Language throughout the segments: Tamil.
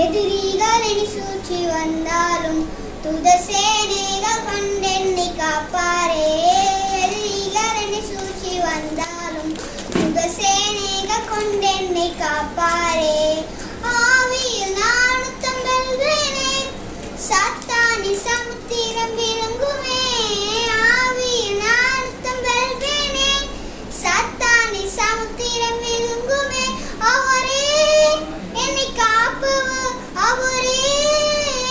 எதிரிகளின் சூழ்ச்சி வந்தாலும் துதசேனைகள் கொண்டென்னை காப்பாரே. எதிரிகளின் சூழ்ச்சி வந்தாலும் துதசேனைகள் கொண்டென்னை காப்பாரே. ஆவியில் நானுத்தம் வெல்வேனே, சாத்தானி சமுத்திரம் விழுங்குமே. ஆவியில் நானுத்தம் வெல்வேனே, சாத்தானி சமுத்திரம் விழுங்குமே. அவரே என்னை காப்பவர், அவரே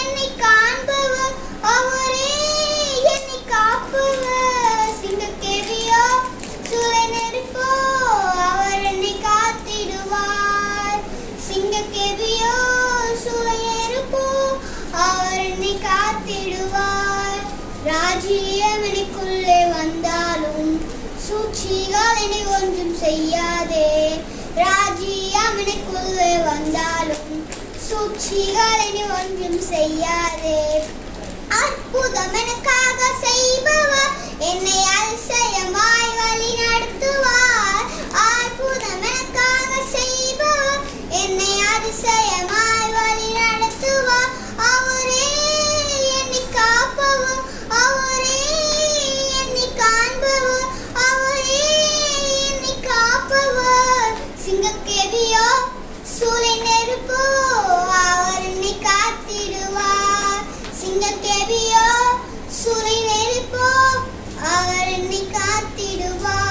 என்னை காண்பவர், அவரே என்னை காப்பவர். சிங்கக்கேவியோ சூளை நெருப்போ அவர் என்னை காத்திடுவார். சிங்கக்கேவியோ சூளை நெருப்போ அவர் என்னை காத்திடுவார். ராஜ்யம் எனக்குள்ளே வந்தாலும் சூழ்ச்சிகள் என்னை ஒன்றும் செய்யாதே. ராஜ்யம் எனக்குள்ளே வந்தாலும் சூழ்ச்சிகள் என்னை ஒன்றும் செய்யாதே. அற்புதம் எனக்காக செய்பவர் என்னை அதிசயமாய் வழி நடத்துவார். அற்புதம் எனக்காக செய்பவர் என்னை அதிசயமாய் வழி நடத்துவார். அவரே என்னை காப்பவர், அவரே என்னை காண்பவர், அவரே என்னை காப்பவர். சிங்கக்கேவியோ சூளை நெருப்போ அவர் என்னை காத்திடுவார். சிங்கக்கேவியோ சூளை நெருப்போ அவர் என்னை காத்திடுவார்.